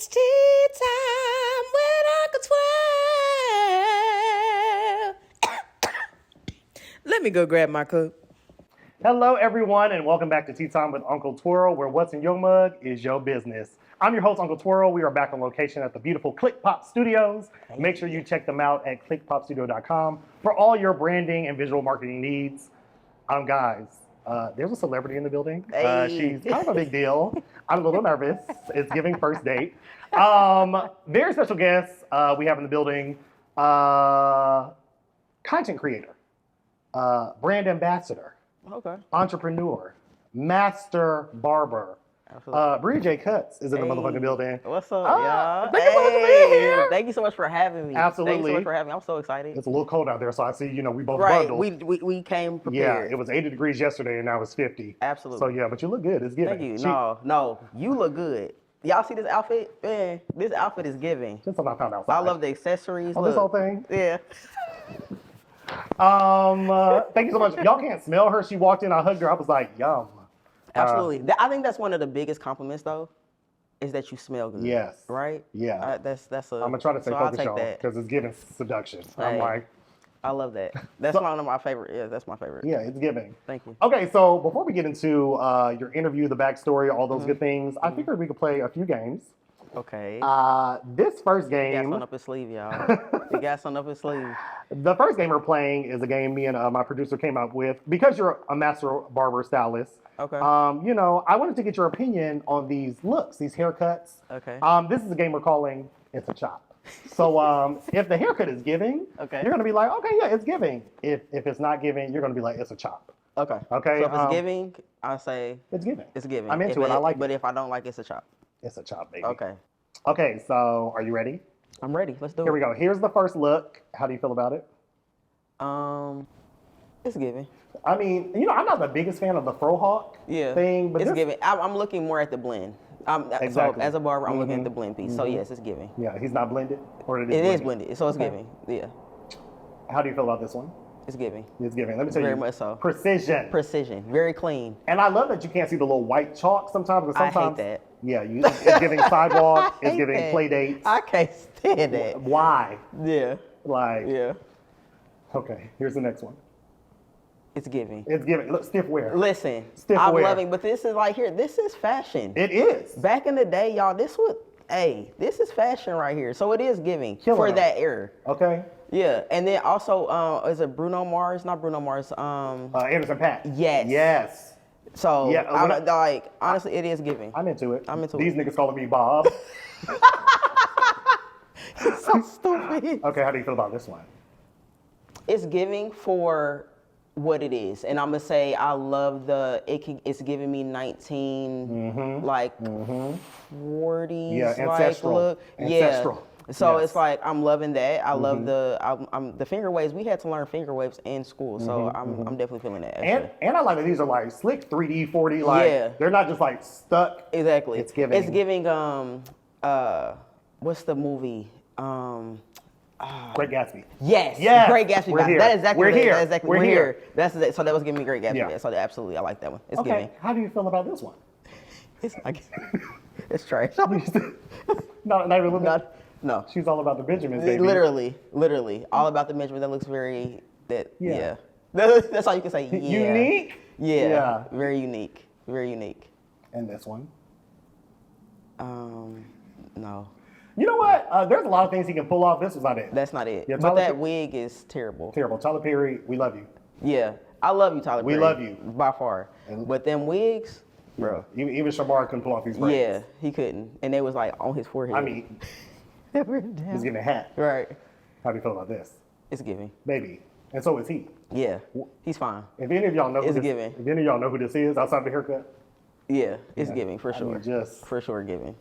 It's tea time with Uncle 12. Let me go grab my cup. Hello, everyone, and welcome back to Tea Time with Uncle Twirl, where what's in your mug is your business. I'm your host, Uncle Twirl. We are back on location at the beautiful Click Pop Studios. Make sure you check them out at clickpopstudio.com for all your branding and visual marketing needs. Guys, there's a celebrity in the building. She's kind of a big deal. I'm a little nervous. It's giving first date. Very special guest we have in the building, content creator, brand ambassador, entrepreneur, master barber. Brea J. Cuts is in the motherfucking building. What's up, y'all? Thank you so much for having me. Absolutely. Thank you so much for having me. I'm so excited. It's a little cold out there, so I see, we both Right. bundled. We came prepared. Yeah, it was 80 degrees yesterday, and now it's 50. Absolutely. So, yeah, but you look good. It's giving. Thank you. No, you look good. Y'all see this outfit? Man, this outfit is giving. Just something I found outside. I love the accessories. This whole thing? Yeah. Thank you so much. Y'all can't smell her. She walked in, I hugged her. I was like, yum. Absolutely. I think that's one of the biggest compliments, though, is that you smell good. Yes. Right? Yeah. That's a. I'm going to try to stay so I'll focused, take y'all, that. because it's giving seduction. Hey. I'm like, I love that. That's one of my favorite. Yeah, that's my favorite. yeah, it's giving. Thank you. Okay, so before we get into your interview, the backstory, all those good things, I figured we could play a few games. Okay. This first He got game, something up his sleeve, y'all. He got something up his sleeve. the first game we're playing is a game me and my producer came up with. Because you're a master barber stylist, Okay. I wanted to get your opinion on these looks, these haircuts. Okay. This is a game we're calling It's a Chop. So if the haircut is giving, Okay. you're going to be like, okay, yeah, it's giving. If it's not giving, you're going to be like, it's a chop. Okay. Okay, So if it's giving, I say It's giving. it's giving. I'm into If it. I like But it. if I don't like it, it's a chop. It's a chop, baby. Okay. Okay, so are you ready? I'm ready. Let's do Here we it. go. Here's the first look. How do you feel about it? It's giving. I mean, I'm not the biggest fan of the fro Yeah. thing, but it's this, giving. I'm looking more at the blend. Exactly. So as a barber, I'm looking at the blend piece. So yes, it's giving. yeah, he's not blended, or It is blended. So it's giving. Yeah. How do you feel about this one? It's giving. It's giving. Let me tell Very you. much so. Precision. Precision. Very clean. And I love that you can't see the little white chalk sometimes. Because I hate sometimes, that. Yeah, it's giving sidewalk. It's hate giving that. play dates. I can't stand that. Why? Yeah. Like, Yeah. okay, here's the next one. It's giving. It's giving. Look, stiff wear. Listen, Stiff I'm wear. loving, but this is like here. This is fashion. It is. Back in the day, y'all, this is fashion right here. So it is giving Killing for them. that era. Okay. Yeah, and then also, is it Bruno Mars? Not Bruno Mars. Anderson .Paak. Yes. Yes. So Yeah, I'm honestly, it is giving. I'm into it. I'm into These it. niggas calling me Bob. So stupid. Okay, how do you feel about this one? It's giving for what it is, and I'm gonna say I love it's giving me 19 like 40s Yeah, like ancestral. look. Ancestral. Yeah. So Yes. it's like I'm loving that. I love the finger waves. We had to learn finger waves in school, so I'm definitely feeling that. And Actually. I like that these are like slick 3D, 4D. Like Yeah. they're not just like stuck. Exactly. It's giving. It's giving. What's the movie? Great Gatsby. Yes. Yes. Great Gatsby. We're here. That is exactly. We're what it is. here. That's exactly. We're We're here. here. That's so that was giving me Great Gatsby. Yeah. Yeah. So absolutely, I like that one. It's Okay. giving. How do you feel about this one? It's like it's trash. not even a little bit. No. She's all about the Benjamins, baby. Literally, all about the Benjamin. That looks very. Yeah. Yeah. That's all you can say. Yeah. Unique. Yeah. Yeah. Very unique. Very unique. And this one. No. You know what? There's a lot of things he can pull off. This was not it. That's not it. Yeah, but Tyler that Perry- wig is terrible. Terrible. Tyler Perry, we love you. Yeah. I love you, Tyler We Perry. love you. By far. But them wigs, bro. Even Shamar couldn't pull off these braids. Yeah, he couldn't. And they was like on his forehead. I mean, he's getting a hat. Right. How do you feel about this? It's giving. Baby. And so is he. Yeah. He's fine. If any of y'all know It's who this, giving. if any of y'all know who this is outside of the haircut, Yeah, it's giving for I sure. mean, just For sure giving.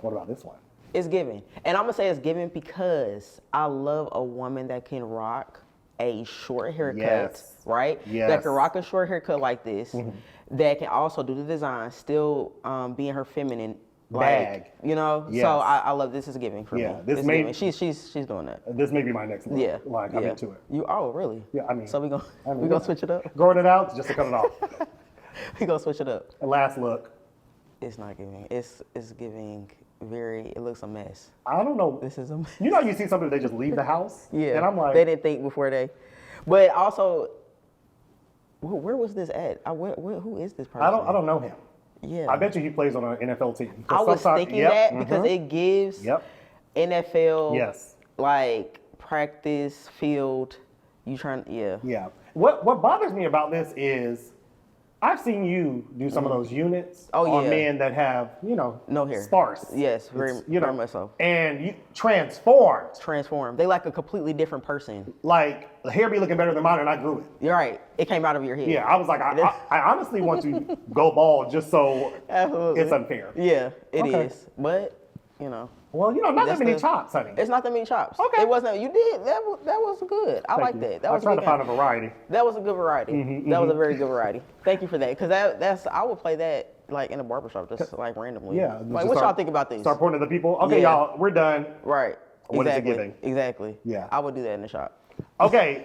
what about this one? It's giving. And I'm gonna say it's giving because I love a woman that can rock a short haircut, Yes. right? Yes. That can rock a short haircut like this, that can also do the design, still be in her feminine Bag. like, you know. Yes. So I love this is giving for Yeah, me. this It's may- giving. She's doing that. This may be my next look. Yeah. Like, I'm yeah. into it. You really? Yeah, I mean. So we yeah. gonna switch it up. Growing it out just to cut it off. We gonna switch it up. The last look. It's not giving. It's giving. it looks a mess. I don't know. This is a mess. You know, you see somebody they just leave the house. Yeah. And I'm like, they didn't think before they. But also, where was this at? Who is this person? I don't know him. Yeah. I bet you he plays on an NFL team. I was thinking that because it gives NFL like practice field. Yeah. What bothers me about this is I've seen you do some of those units on men that have, no hair. Sparse. Yes, very much so. And you transformed. They like a completely different person. Like the hair be looking better than mine and I grew it. You're right. It came out of your head. Yeah, I was like, I honestly want to go bald just so it's unfair. Yeah, it is. But, Well, not that many chops, honey. It's not that many chops. Okay. It wasn't. You did. That was good. I like that. That was I tried to find a variety. That was a good variety. That was a very good variety. Thank you for that. Because I would play that like in a barbershop just like randomly. Yeah. Like, what y'all think about this? Start pointing to the people. Okay, y'all, we're done. Right. What is it giving? Exactly. Yeah. I would do that in the shop. Okay.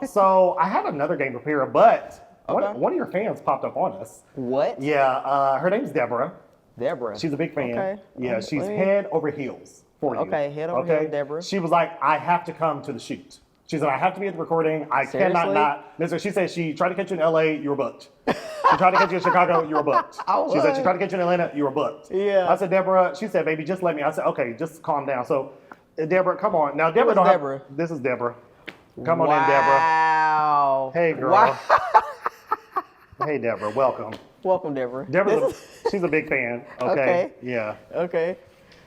So I had another game prepared, but one of your fans popped up on us. What? Yeah. Her name's Deborah. Deborah. She's a big fan. Okay. Yeah, she's head over heels for you. Okay, head over heels, Deborah. She was like, I have to come to the shoot. She said, I have to be at the recording. I Seriously? cannot not. She said she tried to catch you in LA, you were booked. She tried to catch you in Chicago, you were booked. She said she tried to catch you in Atlanta, you were booked. Yeah. I said, Deborah, she said, baby, just let me. I said, okay, just calm down. So, Deborah, come on. Now, Deborah Deborah? This is Deborah. Come on in, Deborah. Wow. Hey, girl. Wow. Hey, Deborah, welcome. Welcome, Deborah. She's a big fan. Okay. Yeah. Okay.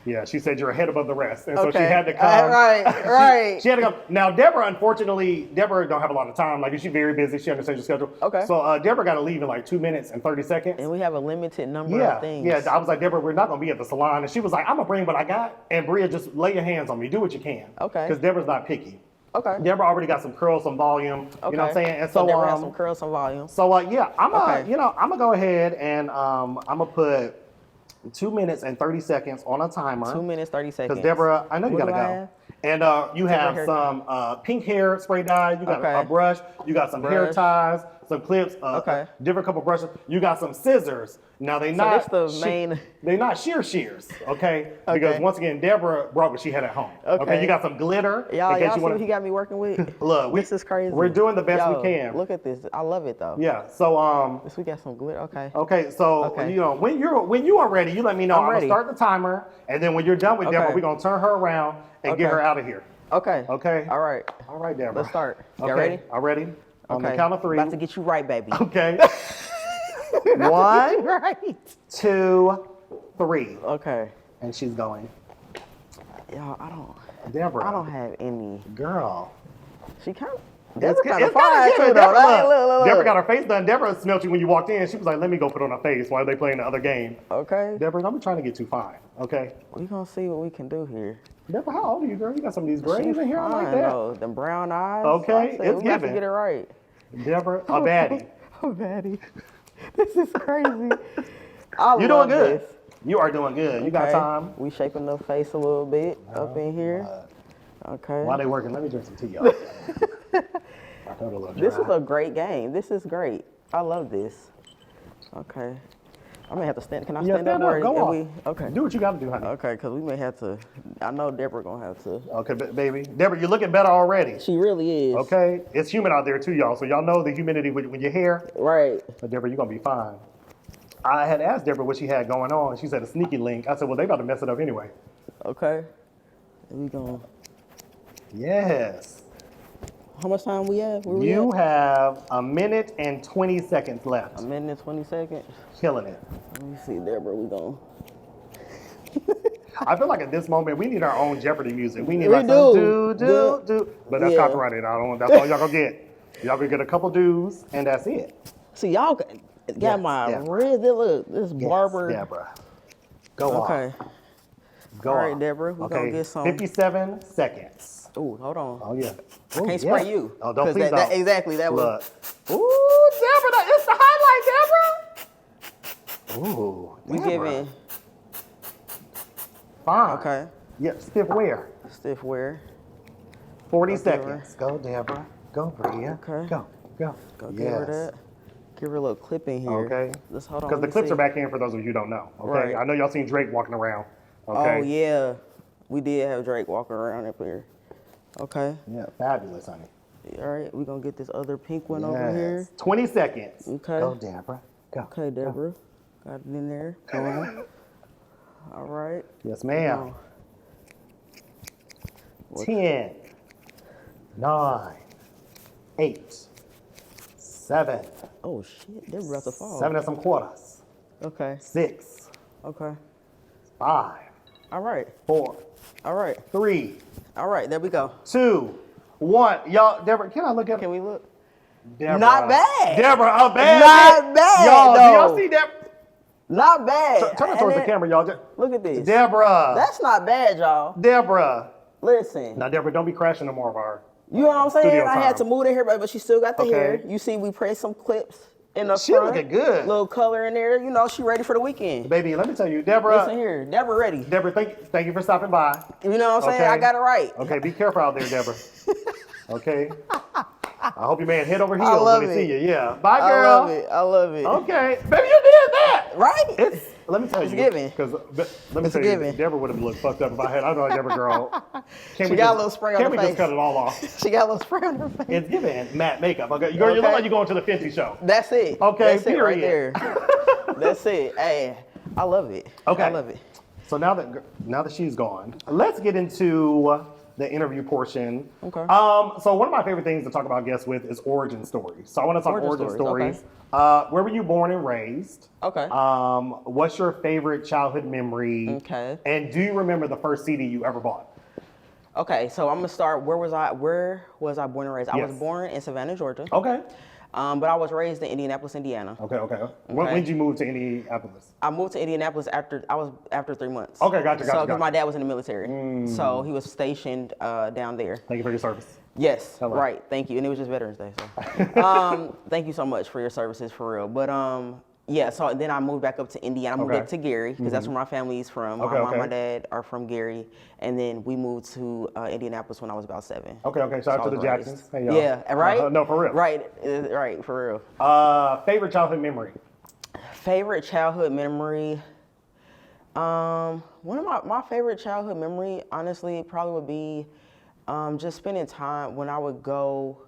Yeah, she said you're ahead above the rest, and so she had to come. Right. She had to come. Now, Deborah, unfortunately, Deborah don't have a lot of time. Like, she's very busy. She understands your schedule. Okay. So Deborah got to leave in like 2 minutes and 30 seconds. And we have a limited number of things. Yeah, I was like, Deborah, we're not going to be at the salon. And she was like, I'm going to bring what I got. And Brea, just lay your hands on me. Do what you can. Okay. Because Deborah's not picky. Okay. Deborah already got some curls, some volume. Okay. You know what I'm saying? And so Deborah has some curls, some volume. So, I'm going to go ahead and I'm going to put 2 minutes and 30 seconds on a timer. 2 minutes, 30 seconds. Because Deborah, I know you got to go. And you have some pink hair spray dye. You got a brush. You got some hair ties, some clips, different couple brushes. You got some scissors. Now they're not shears, okay? Because once again, Deborah brought what she had at home. Okay, you got some glitter. Y'all see what he got me working with? Look, this is crazy. We're doing the best we can. Look at this. I love it though. Yeah. So we got some glitter. Okay. Okay. So when you are ready, you let me know. I'm gonna start the timer, and then when you're done with Deborah, we're gonna turn her around and get her out of here. Okay. Okay. All right. All right, Deborah. Let's start. Okay. Ready? I'm ready. On the count of 3. About to get you right, baby. Okay. 1, 2, 3. Okay. And she's going. Y'all, Deborah. I don't have any. Girl. She kind of. It's kind of fine too, though. Deborah, Deborah got her face done. Deborah smelled you when you walked in. She was like, let me go put on her face while they playing the other game. Okay. Deborah, I'm trying to get you fine. Okay. We're going to see what we can do here. Deborah, how old are you, girl? You got some of these braids in here. I like that. Though. Them brown eyes. Okay. It's giving. We have to get it right. Deborah, a baddie. A baddie. This is crazy. You're doing good. You are doing good. You got time. We shaping the face a little bit up in here. Okay. While they working, let me drink some tea, y'all. This is a great game. This is great. I love this. Okay. I may have to stand. Can I stand up? Go on. Okay. Do what you got to do, honey. Okay, because we may have to. I know Deborah gonna have to. Okay, baby. Deborah, you're looking better already. She really is. Okay. It's humid out there too, y'all. So y'all know the humidity with your hair. Right. But Deborah, you're gonna be fine. I had asked Deborah what she had going on. She said a sneaky link. I said, well, they about to mess it up anyway. Okay. We gonna. Yes. How much time we have? You have 1 minute and 20 seconds left. 1 minute and 20 seconds. Killing it. Let me see, Deborah. We gonna. I feel like at this moment we need our own Jeopardy music. We need we like do. some do. But that's copyrighted. That's all y'all gonna get. Y'all gonna get a couple do's and that's it. See, y'all got my red. Look, this barber. Deborah. Go on. Okay. Go all on. right, Deborah. We're gonna get some. 57 seconds. Ooh, hold on. Oh yeah. I can't spray you. Oh, don't please don't. Exactly. That was. Ooh, Deborah, it's the highlight, Deborah. Ooh, we giving. Fine. Okay. Yep. Stiff wear. Stiff wear. 40 seconds. Go, Deborah. Go, Brea. Okay. Go. Go give her that. Give her a little clip in here. Okay. Let's hold on. Because the clips are back in for those of you who don't know. Okay. Right. I know y'all seen Drake walking around. Okay. Oh yeah, we did have Drake walking around up here. Okay. Yeah, fabulous, honey. All right, we're gonna get this other pink one over here. 20 seconds. Okay. Go, Deborah. Go. Okay, Deborah. Got it in there. Go on. All right. Yes, ma'am. What? 10, 9, 8, 7. Oh shit, they're about to fall. 7 and some quarters. Okay. 6, Okay. 5, All right. 4, All right. 3, All right. There we go. 2, 1. Y'all, Deborah, can I look at Can we look? Deborah? Not bad. Deborah, a bad. Not bad, Y'all, do y'all though. see Deborah? Not bad. Turn it And towards the then- camera, y'all. Look at this. Deborah. That's not bad, y'all. Deborah. Listen. Now, Deborah, don't be crashing no more of our. You know what I'm saying? Studio I had to time. move the hair, but she still got the Okay. hair. You see, we pressed some clips in the She front. looking good. Little color in there. You know, she ready for the weekend. Baby, let me tell you, Deborah. Listen here, Deborah ready. Deborah, thank you for stopping by. You know what I'm saying? Okay. I got it right. Okay, be careful out there, Deborah. Okay. I hope your man head over I heels love when he it. see you. Yeah. Bye, I girl. love it. I love it. Okay, baby, you did that. Right? Let me tell It's you. giving. Because let me It's tell you, giving. Deborah would have looked fucked up if I had. I know Deborah girl. She got a little spray on Can't her we just face. cut it all off? She got a little spray on her face. It's giving matte makeup. Okay, girl, you look Okay. like you're going to the Fenty show. That's it. Okay, That's it right period. there. That's it. Hey, I love it. Okay. I love it. So now that she's gone, let's get into the interview portion. Okay. So one of my favorite things to talk about guests with is origin stories. So I want to talk origin stories. okay. Where were you born and raised? Okay. What's your favorite childhood memory? Okay. And do you remember the first CD you ever bought? Okay, so I'm gonna start. Where was I born and raised? I was Yes. born in Savannah, Georgia. Okay. But I was raised in Indianapolis, Indiana. Okay. When did you move to Indianapolis? I moved to Indianapolis after 3 months. Okay, gotcha. So, because my dad was in the military, so he was stationed down there. Thank you for your service. Yes, Hello. right. Thank you. And it was just Veterans Day, so thank you so much for your services, for real. But yeah. So then I moved back up to Indiana. I moved Okay. up to Gary because that's where my family's from. Okay, My mom okay. and my dad are from Gary, and then we moved to Indianapolis when I was about 7. Okay. Shout So out I to the was Jacksons. raised. Hey, y'all. Yeah, right? No, for real. Right, for real. Favorite childhood memory? Favorite childhood memory. One of my favorite childhood memory, honestly, probably would be just spending time when I would go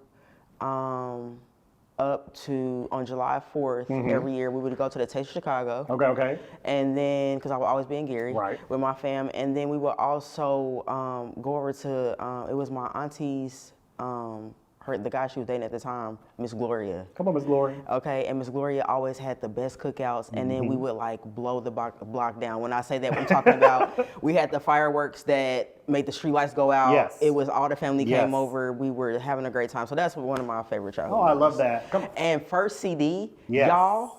up to on July 4th every year. We would go to the Taste of Chicago. Okay. And then, because I would always be in Gary Right. with my fam, and then we would also go over to, it was my auntie's, the guy she was dating at the time, Miss Gloria. Come on, Miss Glory. Okay, and Miss Gloria always had the best cookouts, and then we would like blow the block down. When I say that, I'm talking about we had the fireworks that made the street lights go out. Yes. It was all the family Yes. came over. We were having a great time. So that's one of my favorite childhood Oh, I love memories. that. Come on. And first CD, Yes. y'all,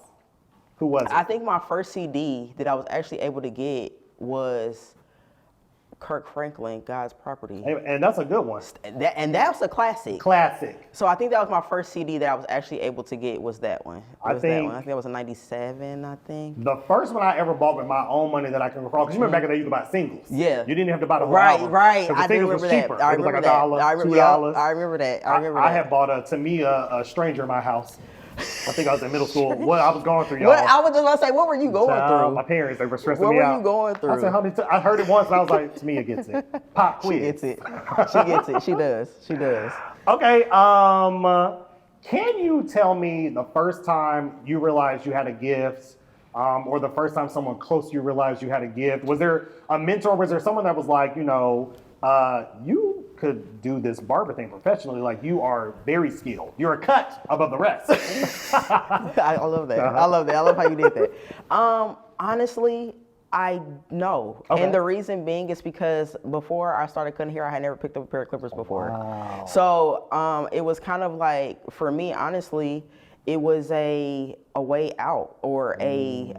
Who was it? I think my first CD that I was actually able to get was Kirk Franklin, God's Property. And that's a good one. And that's a classic. Classic. So I think that was my first CD that I was actually able to get was that one. I think- I think that was in '97, I think. The first one I ever bought with my own money that I can recall, because you remember back in the day you could buy singles. Yeah. You didn't have to buy the whole Right, album. right. 'Cause the I do singles remember was that. cheaper. I It was like remember that. $1, I remember, $2. I remember that. I remember I that. had bought to me a stranger in my house. I think I was in middle school. What I was going through, y'all. What, I was just about to say, what were you going Child, my through? parents, they were stressing What me were out. you going through? I said, honey, I heard it once and I was like, Tamia gets it. Pop quiz. She gets it. She gets it. She does. She does. Okay, can you tell me the first time you realized you had a gift, or the first time someone close to you realized you had a gift? Was there a mentor? Was there someone that was like, you could do this barber thing professionally, like you are very skilled. You're a cut above the rest. I love that. I love that. I love how you did that. Honestly, I know. Okay. And the reason being is because before I started cutting hair, I had never picked up a pair of clippers before. Wow. So it was kind of like, for me, honestly, it was a way out or a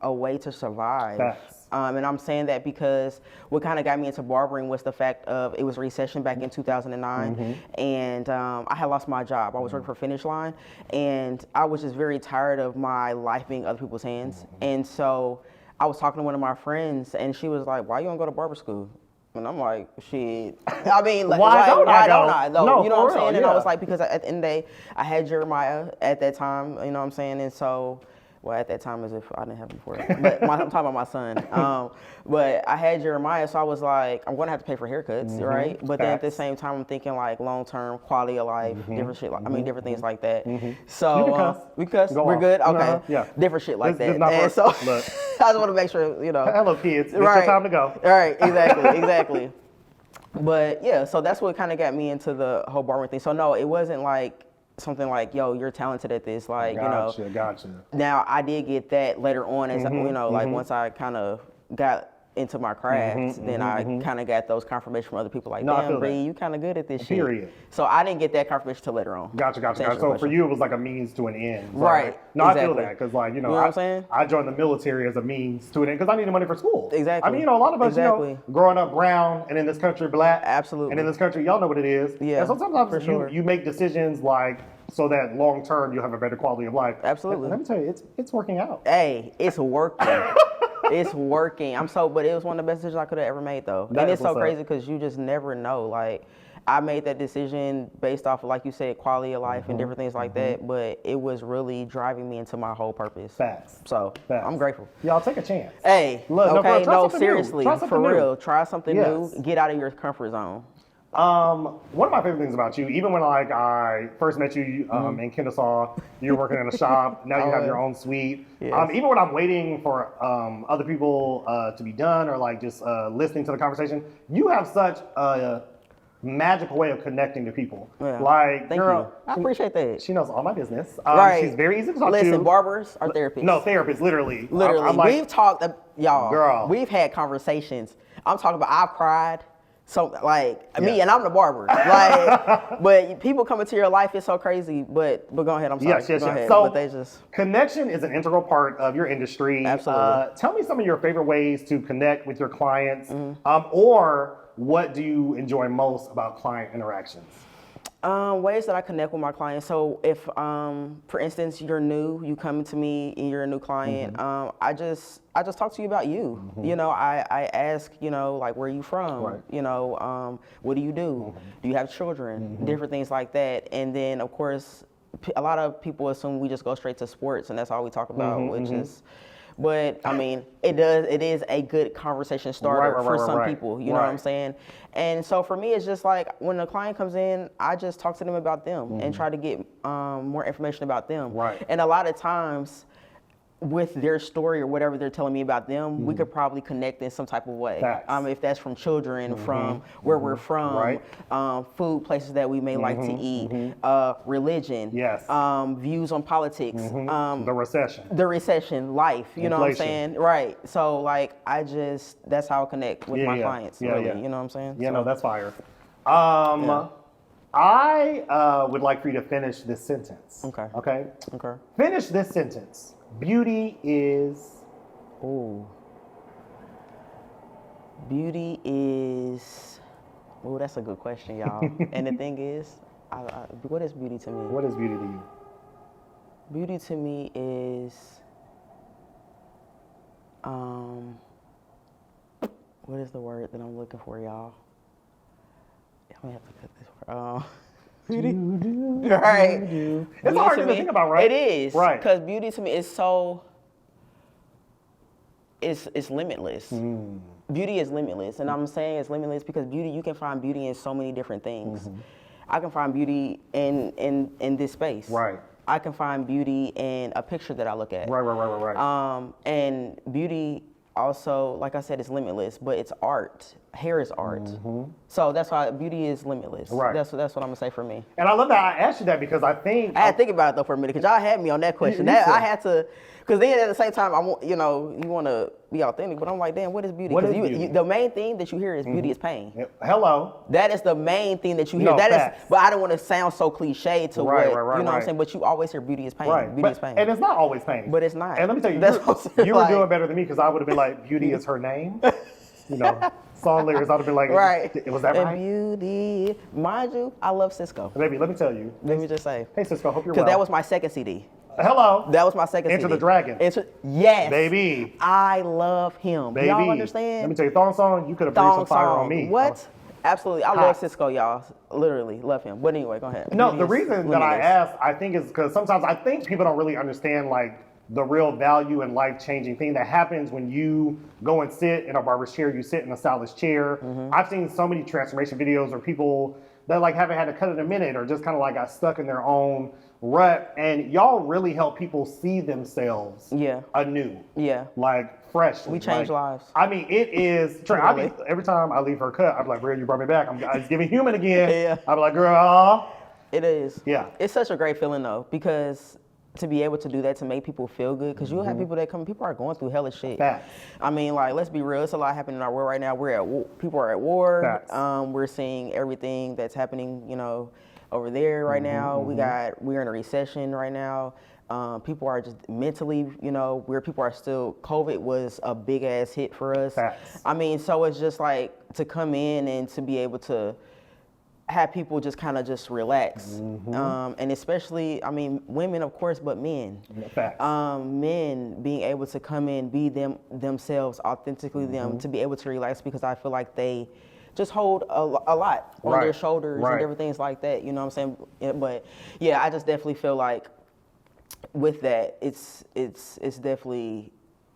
way to survive. Facts. And I'm saying that because what kind of got me into barbering was the fact of it was recession back in 2009, and I had lost my job. I was working for Finish Line, and I was just very tired of my life being other people's hands. And so I was talking to one of my friends, and she was like, "Why you don't go to barber school?" And I'm like, "Shit." I mean, like, Why don't I go? don't I? Though, No, you know for what I'm real, saying? And I yeah. was like, because at the end of the day, I had Jeremiah at that time. You know what I'm saying? And so Well, at that time, as if I didn't have him before. But I'm talking about my son. But I had Jeremiah, so I was like, I'm going to have to pay for haircuts, right? But then at the same time, I'm thinking like long-term quality of life, different shit. I mean, different things like that. So You can cuss. we cuss. Go We're off. good. Okay. Uh-huh, yeah. Different shit like This is that. not And for- so look. I just want to make sure, you know. Hello, kids. It's Right. your time to go. All right. Exactly. Exactly. But yeah, so that's what kind of got me into the whole barbering thing. So no, it wasn't like something like, yo, you're talented at this. Like, Gotcha, you know. gotcha. Now I did get that later on as you know, like once I kind of got into my craft, then I kind of got those confirmation from other people like, No, I damn, feel Bree, that. you kind of good at this Period. shit. So I didn't get that confirmation till later on. Gotcha. To answer So your for question. you, it was like a means to an end. Right, No, I exactly. feel that because, like, you know, You know what I'm saying? I joined the military as a means to an end because I needed money for school. Exactly. I mean, you know, a lot of us, you Exactly. know, growing up brown and in this country black. Absolutely. And in this country, y'all know what it is. Yeah, And so sometimes for sure. you make decisions like so that long term you'll have a better quality of life. Absolutely. And let me tell you, it's working out. Hey, it's working. It's working. But it was one of the best decisions I could have ever made, though. That And is it's so what's up. crazy because you just never know. Like, I made that decision based off of, like you said, quality of life and different things like that. But it was really driving me into my whole purpose. Facts. So Facts. I'm grateful. Y'all take a chance. Hey, Look, no, for real, okay, try no, something new. seriously, Try something for new. real, try something Yes. new. Get out of your comfort zone. One of my favorite things about you, even when like I first met you in Kennesaw, you were working in a shop. Now you have your own suite. Yes. Even when I'm waiting for other people to be done or like just listening to the conversation, you have such a magical way of connecting to people. Yeah. Like, Thank girl, you. I appreciate that. she knows all my business. Right. She's very easy to talk to. Listen, barbers are therapists. No, therapist, literally. Literally, I'm like, we've talked, y'all. Girl. We've had conversations. I'm talking about I've cried. So like me, Yeah. and I'm the barber. Like, but people come into your life, it's so crazy. But go ahead. I'm sorry. Yes. Go ahead. So but they just connection is an integral part of your industry. Absolutely. Tell me some of your favorite ways to connect with your clients, Mm-hmm. or what do you enjoy most about client interactions? ways that I connect with my clients. So if, for instance, you're new, you come to me and you're a new client, I just talk to you about you. You know, I ask, you know, like, where are you from? Right. You know, what do you do? Do you have children? Different things like that. And then, of course, a lot of people assume we just go straight to sports and that's all we talk about, which is, but I mean, it is a good conversation starter for some people, you know what I'm saying? And so for me, it's just like when a client comes in, I just talk to them about them and try to get more information about them. Right. And a lot of times, with their story or whatever they're telling me about them, we could probably connect in some type of way. Facts. If that's from children, from where we're from, Right. Food, places that we may like to eat, religion, Yes. views on politics, The recession. the recession, life, you know what I'm Inflation. saying? Right. So like that's how I connect with my clients, really. You know what I'm saying? Yeah, So, no, that's fire. I would like for you to finish this sentence. Okay. Okay? Okay. Finish this sentence. Beauty is... Ooh. Beauty is. Oh, that's a good question, y'all. And the thing is, what is beauty to me? What is beauty to you? Beauty to me is. What is the word that I'm looking for, y'all? I'm gonna have to cut this word. Beauty. Right. It's Beauty a hard to thing to me- think about, right? It is. Right. Because beauty to me is so. It's limitless. Beauty is limitless, and I'm saying it's limitless because beauty, you can find beauty in so many different things. I can find beauty in this space. Right. I can find beauty in a picture that I look at. Right. And beauty also, like I said, is limitless, but it's art. Hair is art. So that's why beauty is limitless. Right. That's what I'm gonna say for me. And I love that I asked you that because I think... I had to think about it though for a minute because y'all had me on that question. You That said- I had to, because then at the same time, I want you want to be authentic, but I'm like, damn, what is beauty? What 'Cause is beauty? the main thing that you hear is beauty is pain. Hello. That is the main thing that you hear. No, That is, facts. but I don't want to sound so cliche to Right, what right, you know what I'm right. saying. But you always hear beauty is pain. Right. Beauty is pain. And it's not always pain. But it's not. And let me tell you, That's what I'm saying, you were like- doing better than me because I would have been like, beauty is her name. You know, song lyrics, I would have been like, Right. Was that and right? beauty, mind you, I love Cisco. Baby, let me tell you. Let me just say, Hey, Cisco, hope you're because well. that was my second CD. Hello. That was my second Enter CD. the Dragon. Yes. Baby. I love him. Baby. Y'all understand? Let me tell you, thong song, you could have breathed some Thong fire song. on me. What? Absolutely. I Hot. love Cisco, y'all. Literally love him. But anyway, go ahead. No, Beauty the is reason that I limitless. asked, I think, is because sometimes I think people don't really understand, like, the real value and life-changing thing that happens when you go and sit in a barber's chair, you sit in a stylist chair. I've seen so many transformation videos or people that like haven't had to cut in a minute or just kind of like got stuck in their own rut, and y'all really help people see themselves anew. Yeah. Like fresh. We change lives. I mean, it is. Every time I leave her cut, I'm like, Brea, you brought me back. I'm just giving human again. Yeah. I'm like, girl. It is. Yeah. It's such a great feeling though, because to be able to do that, to make people feel good, because you'll have people that come, people are going through hella shit. Facts. I mean, like, let's be real, it's a lot happening in our world right now. People are at war. Facts. We're seeing everything that's happening, over there right now. We're in a recession right now. People are just mentally, where people are still, COVID was a big ass hit for us. Facts. I mean, so it's just like to come in and to be able to have people just kind of just relax. And especially, I mean, women, of course, but men. Facts. Men being able to come in, be themselves, authentically them, to be able to relax, because I feel like they just hold a lot on their shoulders and different things like that. You know what I'm saying? But yeah, I just definitely feel like with that, it's definitely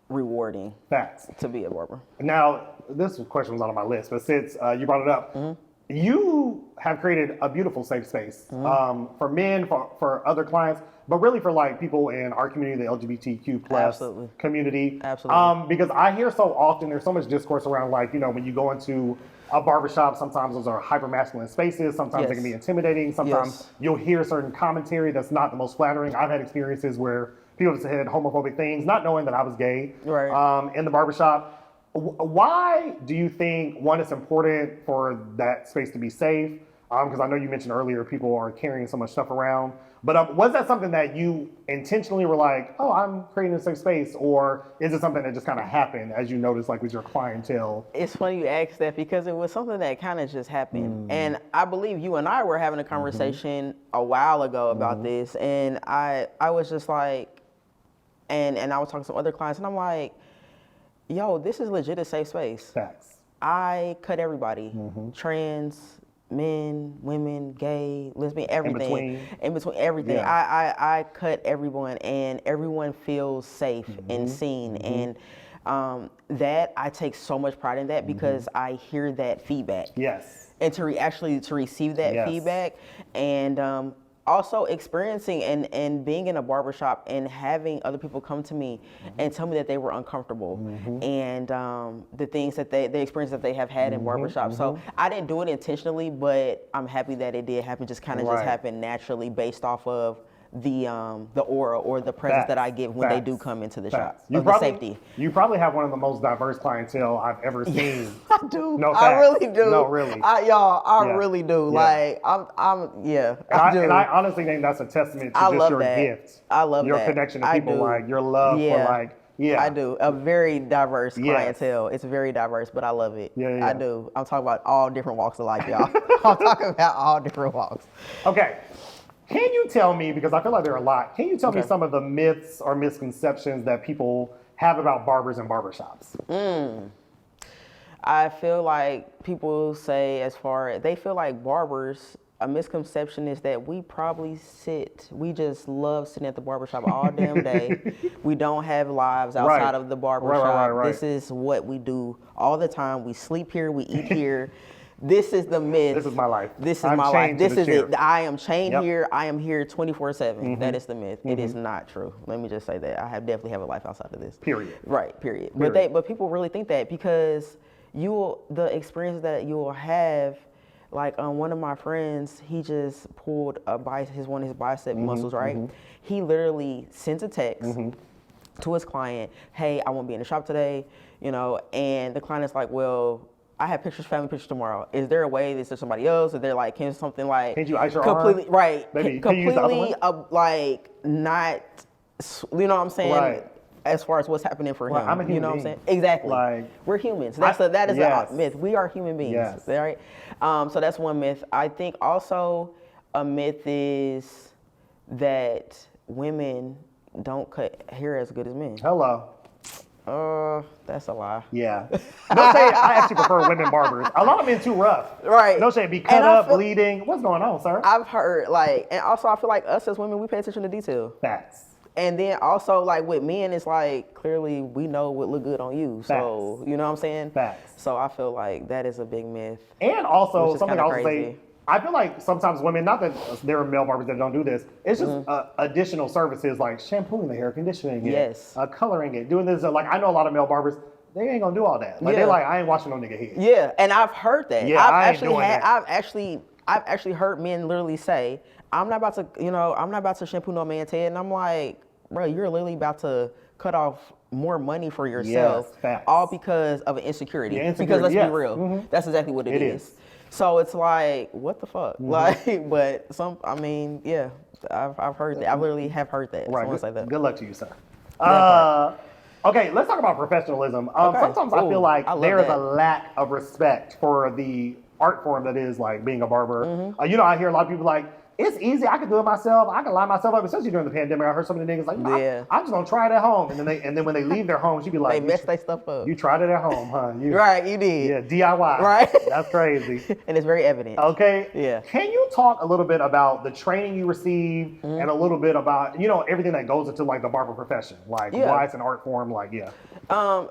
rewarding. Facts. To be a barber. Now, this question was not on my list, but since you brought it up, you have created a beautiful safe space for men, for other clients, but really for like people in our community, the LGBTQ plus community. Absolutely. Because I hear so often, there's so much discourse around like, when you go into a barbershop, sometimes those are hyper masculine spaces. Sometimes they can be intimidating. Sometimes you'll hear certain commentary that's not the most flattering. I've had experiences where people have said homophobic things, not knowing that I was gay in the barbershop. Why do you think, one, it's important for that space to be safe? Because I know you mentioned earlier people are carrying so much stuff around. But was that something that you intentionally were like, oh, I'm creating a safe space? Or is it something that just kind of happened as you noticed, like with your clientele? It's funny you asked that, because it was something that kind of just happened. And I believe you and I were having a conversation a while ago about this. And I was just like, and I was talking to some other clients, and I'm like, yo, this is legit a safe space. Facts. I cut everybody. Trans, men, women, gay, lesbian, everything. In between everything. Yeah. I cut everyone, and everyone feels safe and seen. And that, I take so much pride in that, because I hear that feedback. Yes. And to receive that feedback, and also experiencing and being in a barbershop and having other people come to me and tell me that they were uncomfortable, and the experience that they have had in barbershop. So I didn't do it intentionally, but I'm happy that it did happen. Just kind of just happened naturally based off of the aura or the presence that I give when they do come into the shop. The safety. You probably have one of the most diverse clientele I've ever seen. I do. No, I really do. No, really. I really do. Like And I honestly think that's a testament to just your gift. I love your connection to people, like your love for like. Yeah, I do. A very diverse clientele. It's very diverse, but I love it. I do. I'm talking about all different walks of life, y'all. I'm talking about all different walks. Okay. Can you tell me, because I feel like there are a lot, can you tell me some of the myths or misconceptions that people have about barbers and barbershops? I feel like people say, they feel like barbers, a misconception is that we just love sitting at the barbershop all damn day. We don't have lives outside of the barbershop. Right. This is what we do all the time. We sleep here, we eat here. This is the myth. This is my life. This is my life. This is it. I am chained here. I am here 24/7. That is the myth. It is not true. Let me just say that. I definitely have a life outside of this. Period. Right, period. But people really think that, because the experience that you will have, like one of my friends, he just pulled one of his bicep muscles, right? He literally sent a text to his client, hey, I won't be in the shop today, and the client is like, well, I have family pictures tomorrow. Is there a way? Is there somebody else? Is there like, can something like can you ice your completely arm? Right? Maybe, completely like not, you know what I'm saying? Right. As far as what's happening for him, I'm a human you know what I'm being. saying? Exactly. Like, we're humans. That is a myth. We are human beings, right? So that's one myth. I think also a myth is that women don't cut hair as good as men. Hello. That's a lie. Yeah. No shade, I actually prefer women barbers. A lot of men too rough. Right. No shade, be cut up, bleeding. What's going on, sir? I've heard and also I feel like us as women, we pay attention to detail. Facts. And then also like with men, it's like clearly we know what look good on you. So Facts. you know what I'm saying? Facts. So I feel like that is a big myth. And also, Which is something kinda I also crazy. say, I feel like sometimes women, not that there are male barbers that don't do this, it's just additional services like shampooing the hair, conditioning it, Yes. coloring it, doing this. Like, I know a lot of male barbers, they ain't gonna do all that. Like, Yeah. they're like, I ain't washing no nigga hair. Yeah, and I've heard that. Yeah, I ain't doing that. I've actually heard men literally say, I'm not about to shampoo no man's head. And I'm like, bro, you're literally about to cut off more money for yourself. Yes, facts. All because of an insecurity. Yeah, Because let's yes. be real. That's exactly what It it is. is. So it's like, what the fuck? Like, but yeah, I've heard that. I literally have heard that. Right. Someone say that. Good luck to you, sir. part. Okay, let's talk about professionalism. Okay. Sometimes I feel Ooh, like I love there is that. a lack of respect for the art form that is like being a barber. Mm-hmm. You know, I hear a lot of people like, it's easy. I can do it myself. I can line myself up, especially during the pandemic. I heard some of the niggas like, no, Yeah. I'm just gonna try it at home. And then when they leave their homes, you be like, They mess their stuff up. You tried it at home, huh? Right, you did. Yeah, DIY. Right. That's crazy. And it's very evident. Okay. Yeah. Can you talk a little bit about the training you received Mm-hmm. and a little bit about, everything that goes into like the barber profession, like Yeah. why it's an art form, like, yeah.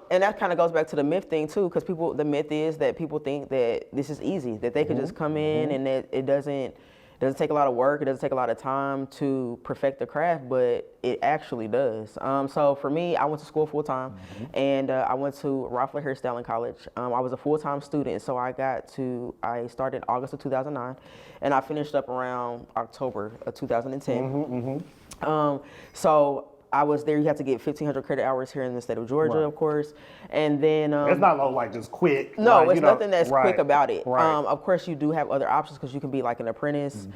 And that kind of goes back to the myth thing too, because the myth is that people think that this is easy, that they could just come in and that it doesn't take a lot of work, it doesn't take a lot of time to perfect the craft, but it actually does. So for me, I went to school full time, and I went to Roffler Hairstyling College. I was a full-time student, so I started August of 2009, and I finished up around October of 2010. So I was there. You have to get 1,500 credit hours here in the state of Georgia, Right. of course, and then It's not like just quick. no, like, it's nothing that's right, quick about it. Right. Of course, you do have other options because you can be like an apprentice,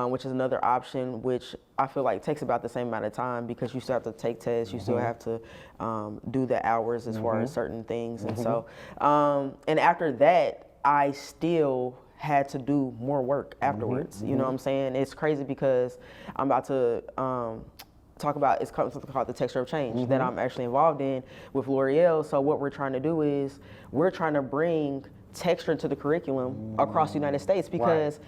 which is another option, which I feel like takes about the same amount of time because you still have to take tests, you still have to do the hours as far as certain things, and so, and after that, I still had to do more work afterwards. You know what I'm saying? It's crazy because I'm about to talk about, it's something called the texture of change that I'm actually involved in with L'Oreal. So what we're trying to do is we're trying to bring texture to the curriculum across the United States because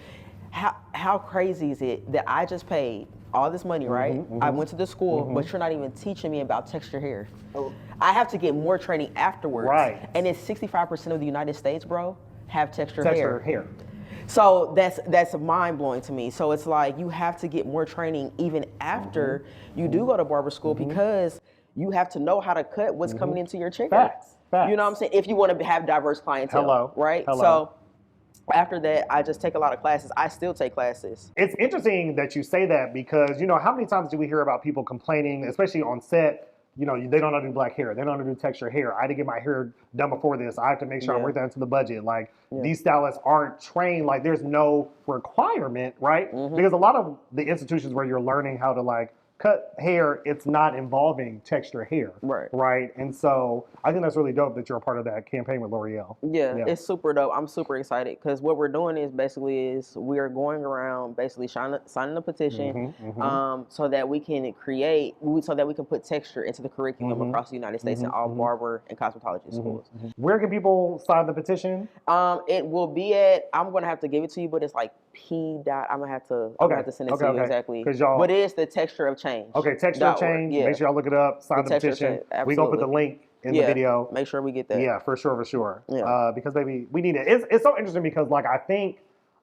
how crazy is it that I just paid all this money, right? I went to the school, but you're not even teaching me about texture hair. I have to get more training afterwards. Right. And it's 65% of the United States, bro, have texture Texture hair. hair. So that's mind blowing to me. So it's like you have to get more training even after you do go to barber school because you have to know how to cut what's coming into your chair. Facts. You know what I'm saying? If you want to have diverse clientele. Hello. Right? Hello. So after that, I just take a lot of classes. I still take classes. It's interesting that you say that because, how many times do we hear about people complaining, especially on set, they don't know how to do black hair. They don't know how to do texture hair. I had to get my hair done before this. I have to make sure I work that into the budget. Like, these stylists aren't trained. Like, there's no requirement, right? Because a lot of the institutions where you're learning how to, like, cut hair, it's not involving texture hair. Right. And so I think that's really dope that you're a part of that campaign with L'Oreal. Yeah, it's super dope. I'm super excited because what we're doing is we are going around basically signing a petition so that we can put texture into the curriculum across the United States in all barber and cosmetology schools. Where can people sign the petition? It will be at, I'm going to have to give it to you, but it's like I'm going to have to send it to you exactly. But it is the texture of change. Okay, texture of change. Yeah. Make sure y'all look it up, sign the petition. We're going to put the link in the video. Make sure we get that. Yeah, for sure. Yeah. Because baby, we need it. It's so interesting because like I think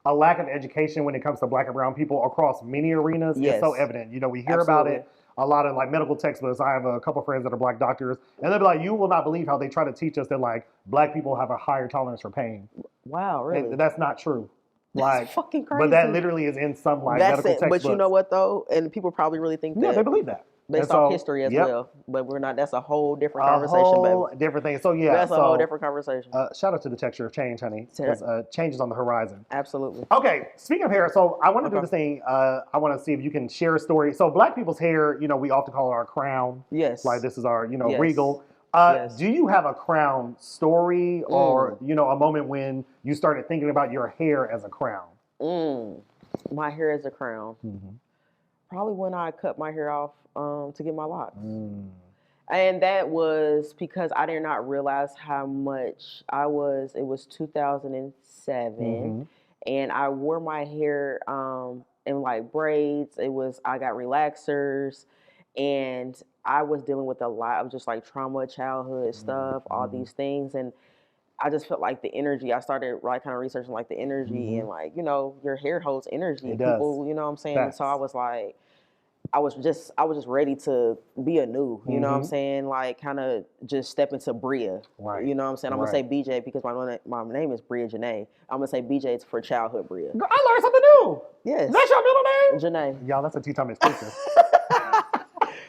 a lack of education when it comes to black and brown people across many arenas is so evident. We hear about it a lot in like medical textbooks. I have a couple friends that are black doctors, and they'll be like, you will not believe how they try to teach us that like black people have a higher tolerance for pain. Wow, really? And that's not true. That's fucking crazy. But that literally is in some like medical textbooks. But you know what though? And people probably really think that. Yeah, they believe that. Based off history as well. But we're not, that's a whole different conversation, baby. Different thing. So yeah. That's a whole different conversation. Shout out to the texture of change, honey. Because change is on the horizon. Absolutely. Okay, speaking of hair, so I want to do this thing. I want to see if you can share a story. So black people's hair, we often call it our crown. Yes. Like this is our, Yes. regal. Yes. Do you have a crown story or, a moment when you started thinking about your hair as a crown? My hair as a crown. Probably when I cut my hair off to get my locks. And that was because I did not realize how much it was 2007 and I wore my hair in like braids. I got relaxers And I was dealing with a lot of just like trauma, childhood stuff, all Mm-hmm. these things. And I just felt like the energy. I started like kind of researching like the energy and like, your hair holds energy. It does. People, you know what I'm saying? And so Facts. I was just ready to be anew, you know what I'm Mm-hmm. saying? Like kind of just step into Brea. Right. You know what I'm saying? I'm gonna say BJ because my name is Brea Janae. I'm gonna say BJ for childhood Brea. Girl, I learned something new. Yes. That's your middle name? Janae. Y'all, that's a Tea Time exclusive.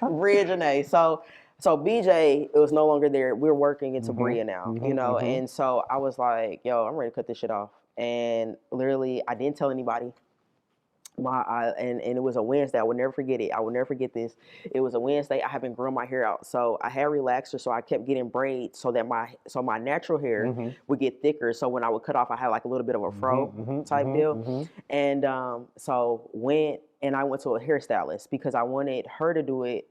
Brea Janae. So BJ, it was no longer there. We're working into Mm-hmm. Brea now, Mm-hmm. and so I was like, yo, I'm ready to cut this shit off. And literally, I didn't tell anybody. And it was a Wednesday. I will never forget it. I will never forget this. It was a Wednesday. I haven't grown my hair out, so I had relaxers. So I kept getting braids so that my natural hair Mm-hmm. would get thicker. So when I would cut off, I had like a little bit of a fro type deal. And so I went to a hairstylist because I wanted her to do it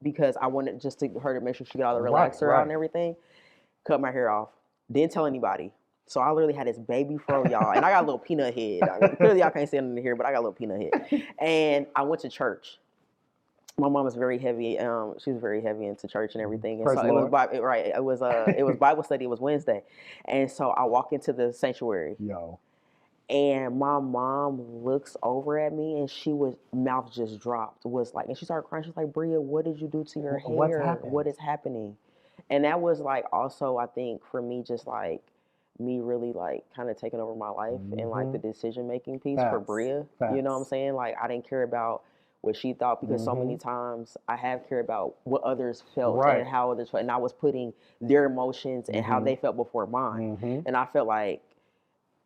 because I wanted just to her to make sure she got all the relaxer out and everything. Cut my hair off. Didn't tell anybody. So I literally had this baby fro, y'all, and I got a little peanut head. Clearly, y'all can't see it in here, but I got a little peanut head. And I went to church. My mom is very heavy. She was very heavy into church and everything. And Praise so the it was Lord. it was Bible study. It was Wednesday, and so I walk into the sanctuary, Yo. and my mom looks over at me, and mouth just dropped. Was like, and she started crying. She's like, "Brea, what did you do to your What's hair? happened? What is happening?" And that was like also, I think, for me, just like me really like kind of taking over my life and like the decision making piece for Facts. Brea. You know what I'm saying? Like I didn't care about what she thought because so many times I have cared about what others felt and how others felt, and I was putting their emotions and how they felt before mine, and I felt like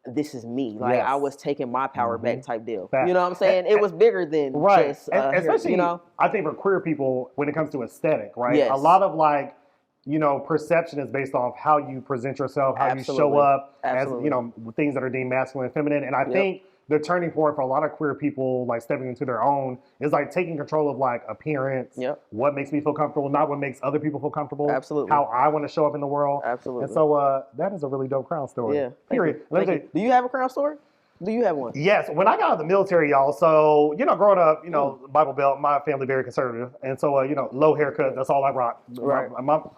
this is me. Like I was taking my power back type deal. Facts. You know what I'm saying? It was bigger than just And especially, you know. I think for queer people, when it comes to aesthetic, right? Yes. A lot of like, perception is based off how you present yourself, how you show up as, things that are deemed masculine and feminine. And I think the turning point for a lot of queer people, like stepping into their own, is like taking control of like appearance, what makes me feel comfortable, not what makes other people feel comfortable, how I want to show up in the world. Absolutely. And so that is a really dope crown story. Yeah. Period. Let me tell you, do you have a crown story? Do you have one? Yes. When I got out of the military, y'all, so, growing up, Bible Belt, my family very conservative. And so, low haircut, that's all I rock. Right.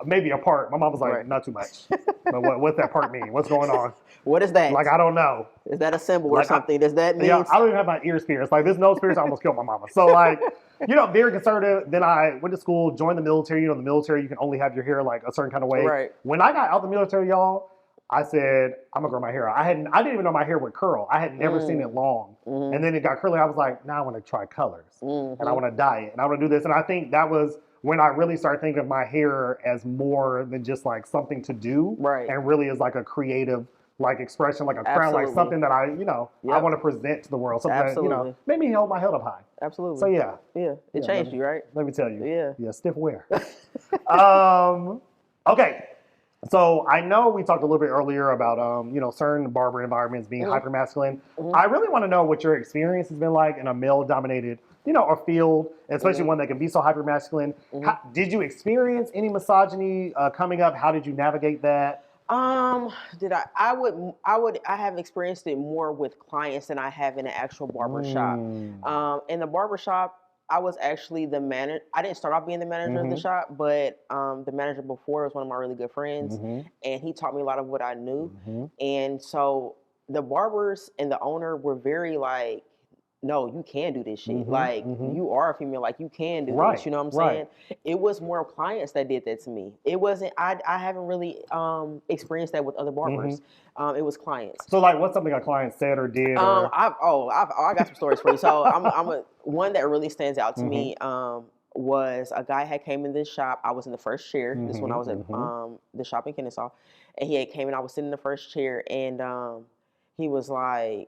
Maybe a part. My mom was like, not too much. But what's that part mean? What's going on? What is that? Like, I don't know. Is that a symbol or something? Does that mean? Yeah, I don't even have my ears pierced. Like, there's no pierced. I almost killed my mama. So, like, very conservative. Then I went to school, joined the military. The military, you can only have your hair like a certain kind of way. Right. When I got out the military, y'all, I said, I'm gonna grow my hair out. I didn't even know my hair would curl. I had never seen it long. And then it got curly. I was like, now I want to try colors. And I want to dye it. And I want to do this. And I think that was when I really started thinking of my hair as more than just like something to do. Right. And really as like a creative like expression, like a crown, like something that I want to present to the world. Something that, made me hold my head up high. Absolutely. So yeah. Yeah. It changed you, right? Let me tell you. Yeah. Yeah, stiff wear. Okay. So I know we talked a little bit earlier about certain barber environments being hyper masculine. I really want to know what your experience has been like in a male dominated a field, especially one that can be so hyper masculine. Did you experience any misogyny coming up? How did you navigate that? I have experienced it more with clients than I have in an actual barber shop. In the barber shop, I was actually the manager. I didn't start off being the manager of the shop, but the manager before was one of my really good friends, and he taught me a lot of what I knew. And so the barbers and the owner were very like, no, you can do this shit. Like, you are a female. Like, you can do this. You know what I'm saying? It was more clients that did that to me. It wasn't, I haven't really experienced that with other barbers. It was clients. So, like, what's something a client said or did? I got some stories for you. So, one that really stands out to me was a guy had came in this shop. I was in the first chair. This is when I was at the shop in Kennesaw. And he had came in, I was sitting in the first chair, and he was like,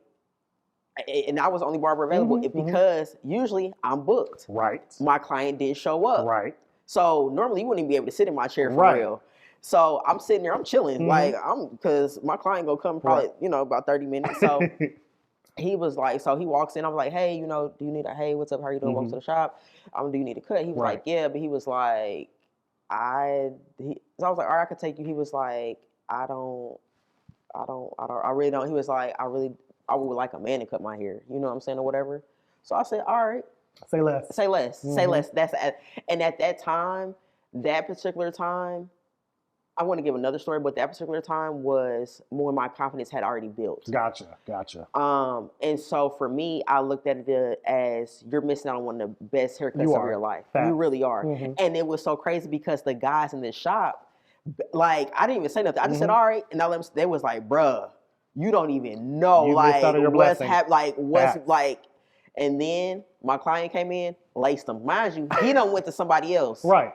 and I was the only barber available because usually I'm booked. Right. My client did show up. Right. So normally you wouldn't even be able to sit in my chair for real. So I'm sitting there, I'm chilling. Like because my client gonna come probably, about 30 minutes. So he was like, so he walks in, I'm like, hey, do you need hey, what's up? How are you doing? Welcome to the shop. Do you need a cut? He was like, yeah, but he was like, so I was like, all right, I could take you. He was like, I really don't. He was like, I would like a man to cut my hair, you know what I'm saying, or whatever. So I said, all right. Say less. Say less. Say less. And at that time, that particular time, I want to give another story, but that particular time was when my confidence had already built. Gotcha. And so for me, I looked at it as you're missing out on one of the best haircuts of your life. Facts. You really are. And it was so crazy because the guys in the shop, like, I didn't even say nothing. I just said, all right. And they was like, bruh, you don't even know, you like, what's Facts. like. And then my client came in, laced him. Mind you, he done went to somebody else. Right.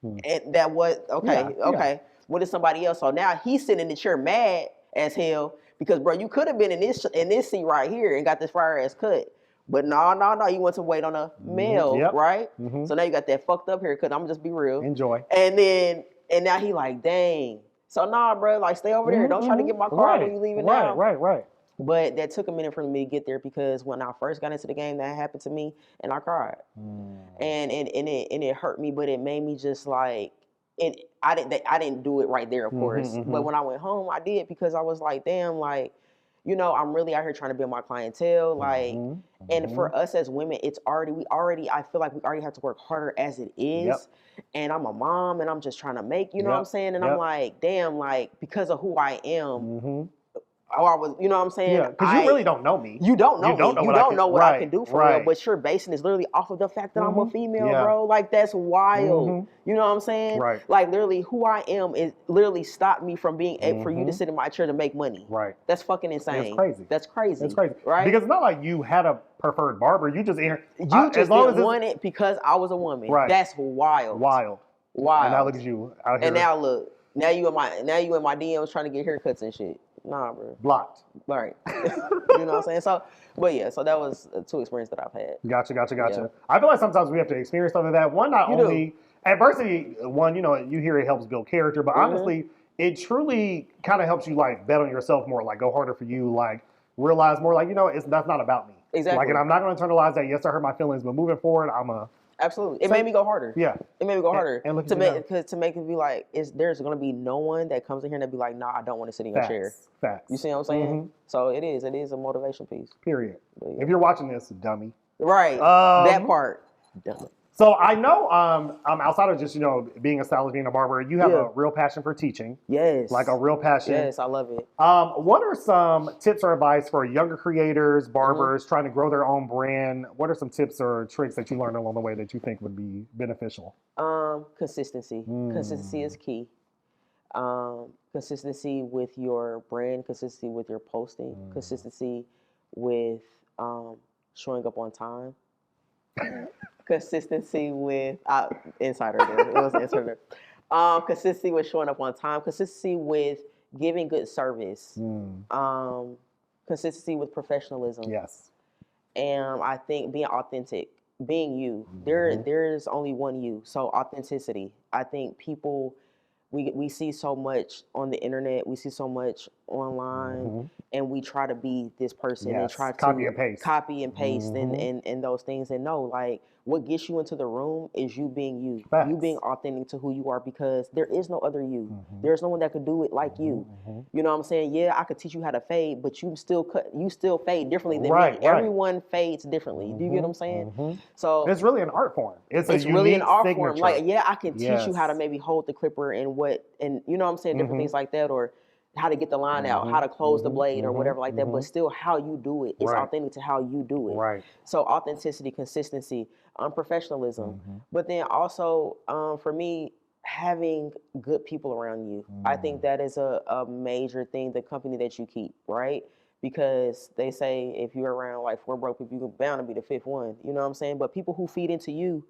And that was, okay. What is somebody else? So now he's sitting in the chair mad as hell because, bro, you could have been in this seat right here and got this fire ass cut. But no, you went to wait on a male, right? So now you got that fucked up haircut. I'm just be real. Enjoy. And now he like, dang. So nah, bro, like stay over there. Don't try to get my car when you leaving now. Right. But that took a minute for me to get there because when I first got into the game, that happened to me, and I cried, and it hurt me, but it made me just like, I didn't do it right there, of course, but when I went home, I did because I was like, damn, like, you know, I'm really out here trying to build my clientele, like, and for us as women, I feel like we already have to work harder as it is, and I'm a mom, and I'm just trying to make, you know what I'm saying, and I'm like, damn, like, because of who I am. I was, you know what I'm saying? Yeah, because you really don't know me. You don't know me. You don't know what I can do for real. But you're basing this literally off of the fact that I'm a female, bro. Like, that's wild. You know what I'm saying? Right. Like, literally, who I am is literally stopped me from being able for you to sit in my chair to make money. Right. That's fucking insane. That's crazy. That's crazy. That's crazy. Right? Because it's not like you had a preferred barber. You just You just didn't want it because I was a woman. Right. That's wild. Wild. And now look at you out here. And now look. Now you in my DMs trying to get haircuts and shit. Nah, bro. Blocked. Right. You know what I'm saying? So, but yeah, so that was two experiences that I've had. Gotcha. Yeah. I feel like sometimes we have to experience something that one, not only adversity, one, you know, you hear it helps build character, but honestly, it truly kind of helps you like bet on yourself more, like go harder for you, like realize more, like, you know, that's not about me. Exactly. Like, and I'm not going to internalize that. Yes, I hurt my feelings, but moving forward, Absolutely. It made me go harder. Yeah. It made me go harder. And look to make it be like, there's going to be no one that comes in here and be like, nah, I don't want to sit in your chair. Facts. You see what I'm saying? So it is a motivation piece. Period. Yeah. If you're watching this, dummy. Right. That part. Dummy. So I know, outside of just, you know, being a stylist, being a barber, you have a real passion for teaching. Yes. Like a real passion. Yes, I love it. What are some tips or advice for younger creators, barbers, trying to grow their own brand? What are some tips or tricks that you learned along the way that you think would be beneficial? Consistency. Consistency is key. Consistency with your brand, consistency with your posting, consistency with showing up on time. Consistency with insider there. It was insider. Consistency with showing up on time. Consistency with giving good service. Consistency with professionalism. Yes. And I think being authentic, being you. There's only one you. So authenticity. I think people. We see so much on the internet, we see so much online, and we try to be this person and try to copy and paste and those things. And no, like, what gets you into the room is you being you. Facts. You being authentic to who you are, because there is no other you. There's no one that could do it like you. You know what I'm saying? Yeah, I could teach you how to fade, but you still fade differently than me. Everyone fades differently. Do you get what I'm saying? So it's really an art form. It's really an art signature. form. Like, yeah, I can teach you how to maybe hold the clipper and you know what I'm saying, different things like that, or how to get the line out, how to close the blade or whatever like that, but still how you do it is authentic to how you do it. Right. So authenticity, consistency, professionalism, but then also for me, having good people around you. I think that is a major thing, the company that you keep, right? Because they say if you're around like 4 broke people, you're bound to be the 5th one, you know what I'm saying? But people who feed into you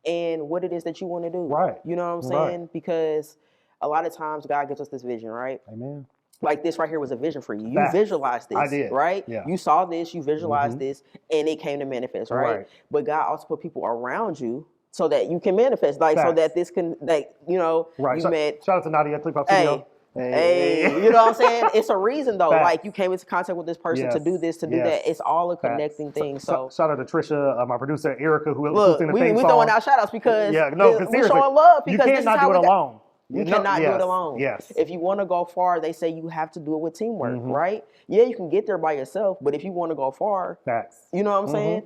and what it is that you want to do. Right. You know what I'm saying? Because a lot of times God gives us this vision, right? Amen. Like this right here was a vision for you. You visualized this, I did. Right? Yeah. You saw this, you visualized this, and it came to manifest, right? But God also put people around you so that you can manifest, like so that this can, like, you know, you met. Shout out to Nadia, Click Pop Studio. Hey, you know what I'm saying? It's a reason though. Like you came into contact with this person to do this, to do that. It's all a connecting thing. So shout out to Trisha, my producer Erica, who look, in the we throwing out shout outs because we're showing love, because you cannot do it alone. You cannot do it alone. Yes. If you want to go far, they say you have to do it with teamwork, right? Yeah, you can get there by yourself, but if you want to go far, you know what I'm saying?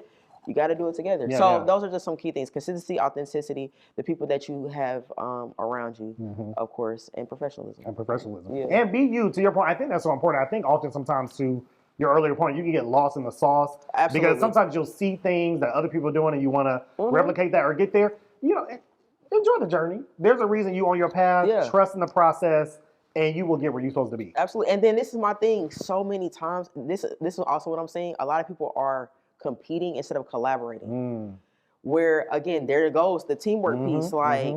You got to do it together. Yeah, so yeah. those are just some key things: consistency, authenticity, the people that you have around you, of course, and professionalism. And professionalism. Yeah. And be you, to your point. I think that's so important. I think often sometimes to your earlier point, you can get lost in the sauce. Absolutely. Because sometimes you'll see things that other people are doing and you want to replicate that or get there. Enjoy the journey. There's a reason you on your path, Yeah. trust in the process, and you will get where you're supposed to be. Absolutely. And then this is my thing. So many times, this is also what I'm saying. A lot of people are competing instead of collaborating. Where again, there goes the teamwork piece. Like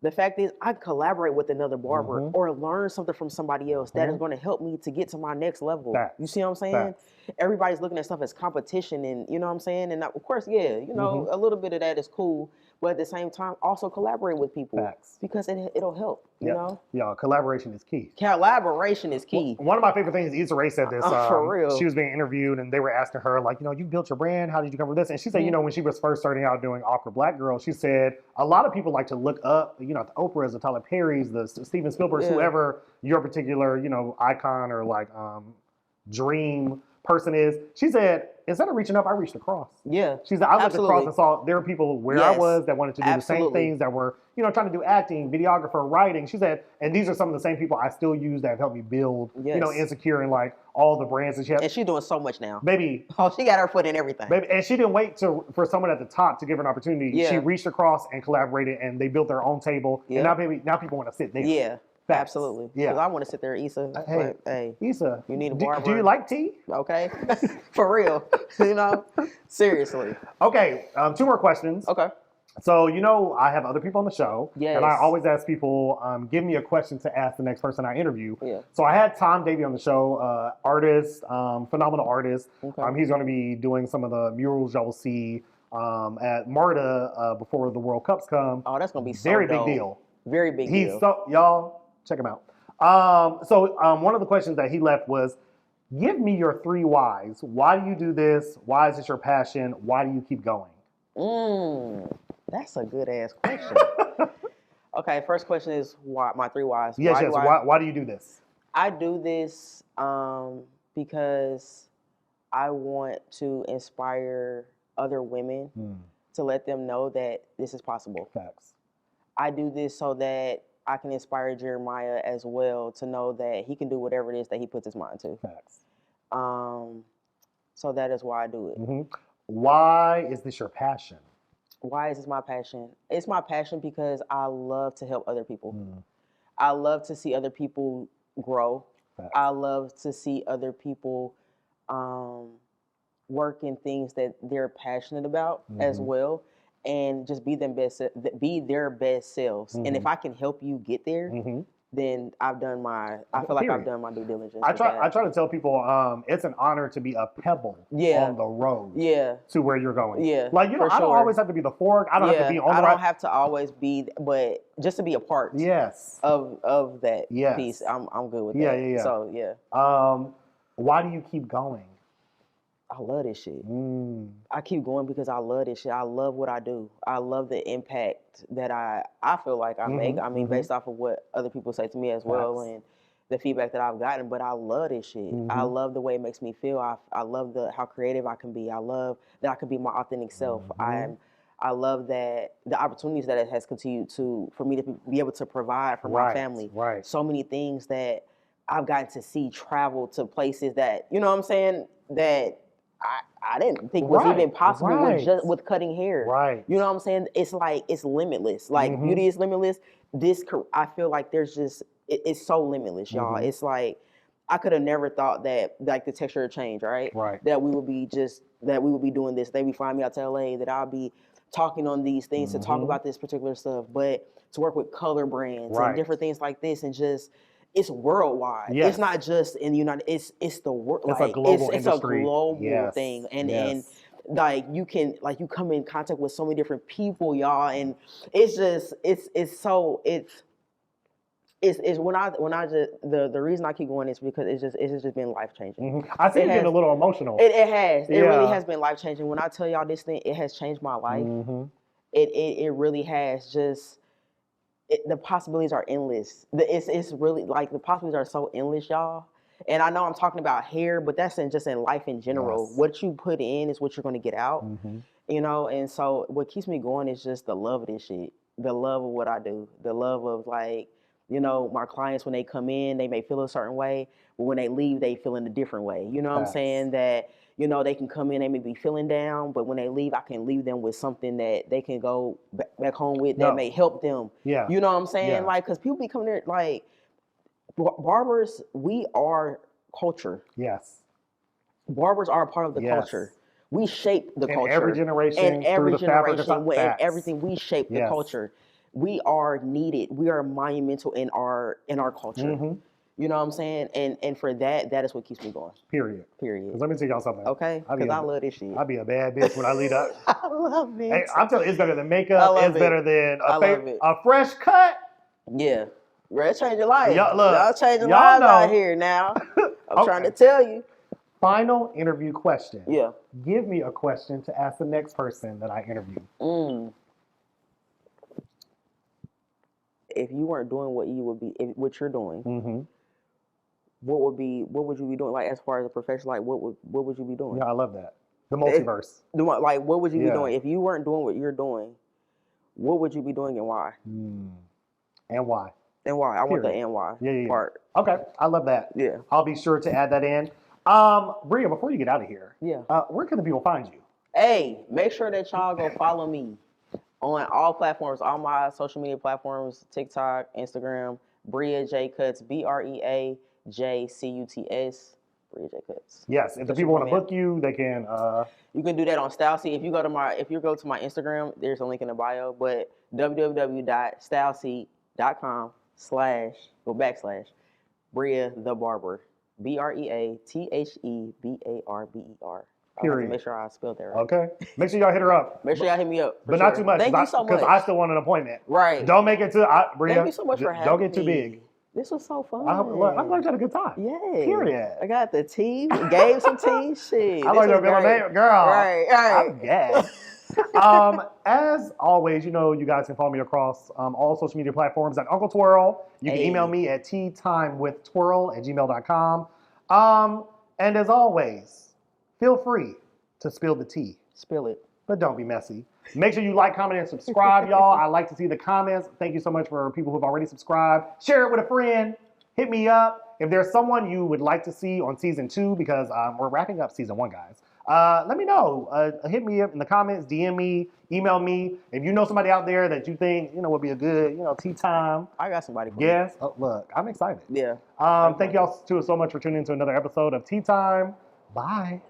the fact is, I collaborate with another barber or learn something from somebody else that is going to help me to get to my next level. Facts. You see what I'm saying? Facts. Everybody's looking at stuff as competition, and you know what I'm saying. And of course, yeah, a little bit of that is cool. But at the same time, also collaborate with people. Facts. Because it'll help. You know, Yeah, collaboration is key. collaboration is key. One of my favorite things, Issa Rae said this. For real. She was being interviewed and they were asking her, like, you built your brand. How did you come up with this? And she said, when she was first starting out doing Awkward Black Girl, she said, a lot of people like to look up, the Oprahs, the Tyler Perrys, the Steven Spielbergs, whoever your particular, icon or like dream person is. She said, instead of reaching up, I reached across. Yeah. She said, I looked across and saw there were people where I was that wanted to do the same things that were, trying to do acting, videographer, writing. She said, and these are some of the same people I still use that have helped me build, Insecure and like all the brands that she has. And she's doing so much now. Baby. Oh, she got her foot in everything. Baby, and she didn't wait for someone at the top to give her an opportunity. Yeah. She reached across and collaborated and they built their own table. Yeah. And now people want to sit there. Yeah. Facts. Absolutely. Yeah. Because I want to sit there, Issa. Hey, Issa, you need a barber. Do you like tea? Okay. For real. Seriously. Okay. 2 more questions. Okay. So, I have other people on the show. Yes. And I always ask people, give me a question to ask the next person I interview. Yeah. So I had Tom Davey on the show, artist, phenomenal artist. Okay. He's going to be doing some of the murals y'all will see at MARTA before the World Cups come. Oh, that's going to be so Very dope. big deal. Very big deal. Y'all, check him out. One of the questions that he left was, give me your 3 whys. Why do you do this? Why is this your passion? Why do you keep going? That's a good ass question. Okay, first question is why my 3 whys. Yes. Why do you do this? I do this because I want to inspire other women to let them know that this is possible. Facts. I do this so that I can inspire Jeremiah as well to know that he can do whatever it is that he puts his mind to. Facts. So that is why I do it. Why is this your passion? Why is this my passion? It's my passion because I love to help other people. I love to see other people grow. Facts. I love to see other people work in things that they're passionate about as well, and just be their best selves. And if I can help you get there, then I've done my. I feel like I've done my due diligence. I try to tell people it's an honor to be a pebble on the road to where you're going. Yeah, like I don't always have to be the fork. I don't have to be on the right. I don't have to always be, but just to be a part. Yes. Of that piece, I'm good with that. Yeah. So yeah. Why do you keep going? I love this shit. I keep going because I love this shit. I love what I do. I love the impact that I feel like I make. I mean, based off of what other people say to me as well, and the feedback that I've gotten. But I love this shit. I love the way it makes me feel. I love how creative I can be. I love that I can be my authentic self. I love that the opportunities that it has continued for me to be able to provide for my family. Right. So many things that I've gotten to see, travel to places that, you know what I'm saying, that I didn't think was even possible with cutting hair. Right. You know what I'm saying? It's like, it's limitless. Like beauty is limitless. I feel like there's just, it's so limitless, y'all. It's like, I could have never thought that like the texture would change, right? Right. That we would be doing this. They would fly me out to LA, that I'll be talking on these things to talk about this particular stuff, but to work with color brands and different things like this, and just, it's worldwide. Yes. It's not just in the United. It's the world. It's a global industry. It's a global thing, and like you come in contact with so many different people, y'all, and it's just it's when I just the reason I keep going is because it's just been life changing. I see it getting a little emotional. It has. It really has been life changing. When I tell y'all this thing, it has changed my life. It really has. Just. The possibilities are endless. It's really like the possibilities are so endless, y'all. And I know I'm talking about hair, but that's just in life in general. Yes. What you put in is what you're going to get out, you know? And so what keeps me going is just the love of this shit, the love of what I do, the love of like, you know, my clients, when they come in, they may feel a certain way, but when they leave, they feel in a different way. You know what I'm Facts. saying? That, you know, they can come in, they may be feeling down, but when they leave, I can leave them with something that they can go back home with that may help them. Yeah. You know what I'm saying? Yeah. Like, because people be coming there, like, barbers, we are culture. Yes. Barbers are a part of the Yes. culture. We shape the In culture. every generation, And every through the fabric of generation, and facts. everything, we shape the Yes. culture. We are needed. We are monumental in our culture. You know what I'm saying? And for that is what keeps me going. Period. Period. Because let me tell y'all something. Okay? Because I love this shit. I be a bad bitch when I lead up. I love it. Hey, I'm telling you, it's better than makeup. I love It's better than I love it. a fresh cut. Yeah. Red change your life. Look, Y'all changing y'all lives know. out here now. I'm trying to tell you. Final interview question. Yeah. Give me a question to ask the next person that I interview. If you weren't doing what what you're doing, what would you be doing? Like, as far as a profession, like what would you be doing? Yeah, I love that. The multiverse. Like, what would you be doing if you weren't doing what you're doing? What would you be doing and why? And why? And why? I want the Period. and why Yeah. part. Okay, I love that. Yeah. I'll be sure to add that in. Brea, before you get out of here, where can the people find you? Hey, make sure that y'all go follow me on all platforms, all my social media platforms, TikTok, Instagram, Brea J Cuts, BreaJCuts, Brea J Cuts. Yes, if the people want to book you, they can. You can do that on StyleSeat. If you go to my Instagram, there's a link in the bio. But www.styleseat.com// Brea the Barber, BreaTheBarber. Period. Make sure I spelled that right. Okay. Make sure y'all hit her up. Make sure y'all hit me up. But not too much. Thank you so much. Because I still want an appointment. Right. Don't make it too. Brea, Thank you so much for having me. Don't get too big. This was so fun. I'm glad you had a good time. Yeah. Period. I got the tea. Gave some tea. Shit. I like your middle name, girl. Right. I'm gagged. As always, you know, you guys can follow me across all social media platforms at Uncle Twirl. You can email me at teatimewithtwirl@gmail.com. And as always, feel free to spill the tea. Spill it. But don't be messy. Make sure you like, comment, and subscribe, y'all. I like to see the comments. Thank you so much for people who've already subscribed. Share it with a friend. Hit me up. If there's someone you would like to see on season 2, because we're wrapping up season 1, guys. Let me know. Hit me up in the comments, DM me, email me. If you know somebody out there that you think, would be a good, tea time. I got somebody for you. Oh, look, I'm excited. Yeah. Thank y'all so much for tuning in to another episode of Tea Time. Bye.